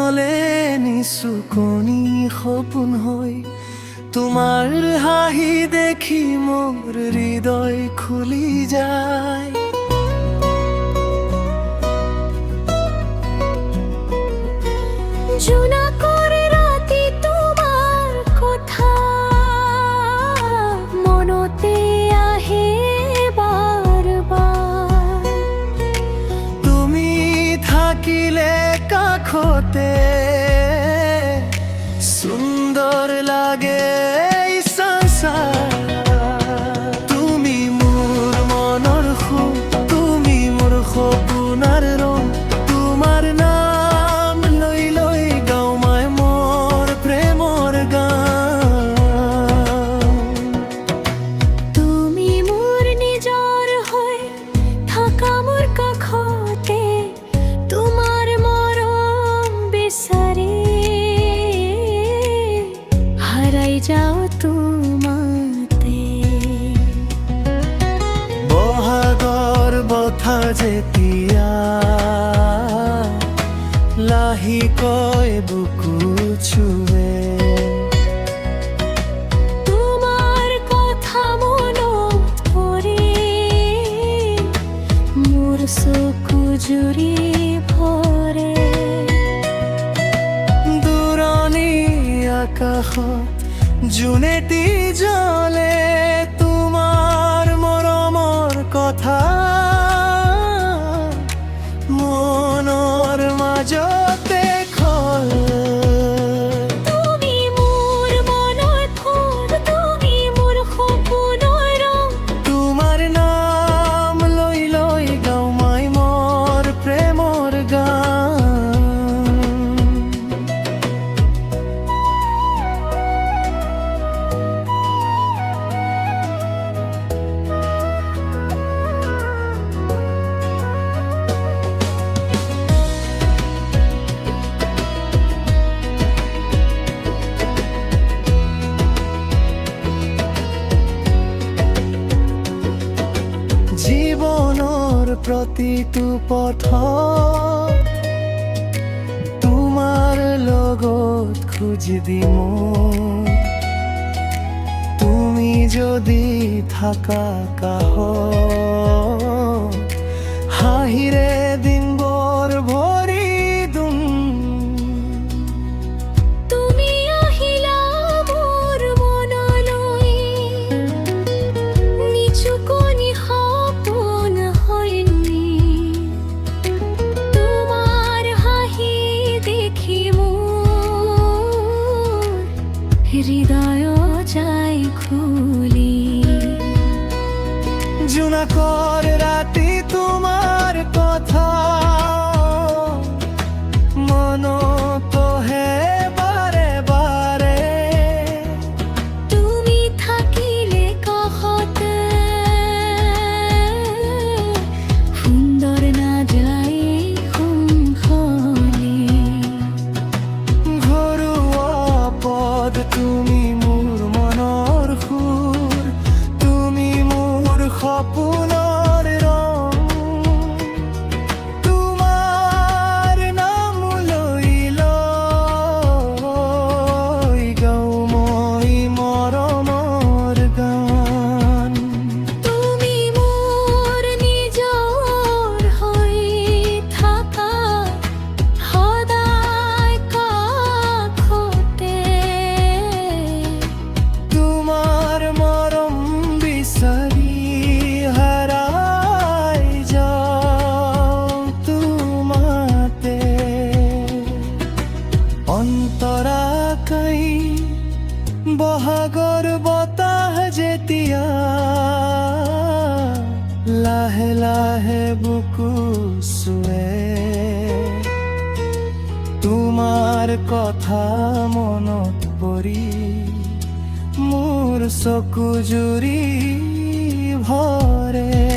মনলে নিচুকনি সপোন হৈ তোমাৰ হাঁহি দেখি মোৰ হৃদয় খুলি যায়। জোনাকৰ ৰাতি তোমাৰ কথা মনতে আহে বাৰ বাৰ। তুমি থাকিলে কাষতে সুন্দৰ লাগে এই সংসাৰ। তুমি মোৰ মনৰ সুখ, তুমি মোৰ সপোনৰ ৰং, তোমাৰ নাম লৈ লৈ গাওঁ মই মোৰ প্ৰেমৰ গান। তুমি মোৰ নিজৰ হৈ থাকা মোৰ কাষতে, তোমাৰ মৰম বিচাৰি হাৰাই যাওঁ তোমাতে। বহাগৰ বতাহ যেতিয়া লাহেকৈ বুকু চুৱে, তোমাৰ কথা মনত পৰি মোৰ চকু জুৰি ভৰে। দূৰণি আকাশত জোনেটি জ্বলে তোমাৰ মৰমৰ কথা মনৰ মাজতে খয়। তুমি মোৰ মনৰ ফুল, তুমি মোৰ সপোনৰ ৰং, তোমাৰ নাম লৈ লৈ গাওঁ মই মোৰ প্ৰেমৰ গান। জীৱনৰ প্ৰতিটো পথত তোমাৰ লগত খুজি দিম। তুমি যদি থাকা কাষত হাঁহিৰে দিনবোৰ ভৰি দিম। তুমি আহিলা মোৰ মনলৈ নিচুকনি সপোন হয়নি। তোমাৰ হাঁহি দেখি মোৰ হৃদয় যায় খুলি। জোনাকৰ ৰাতি তোমাৰ কথা মনত আহে বাৰে বাৰে। তুমি থাকিলে কাষতে সুন্দৰ নাযায় সংসাৰি। ঘৰুৱা পদ তুমি মোৰ মনৰ সুৰ, তুমি মোৰ সপোনৰ ৰং। তোমাৰ নাম লৈ লৈ গাওঁ মই মৰমৰ গান। তুমি মোৰ নিজৰ হৈ থাকা সদায় কাষতে, তোমাৰ মৰম বিচাৰি হাৰাই যাওঁ তোমাতে। অন্তৰাকাই বহাগৰ বতাহ যেতিয়া লাহে লাহে বুকু চুৱে, তোমাৰ কথা মনত পৰি মোৰ চকু জুৰি ভৰে।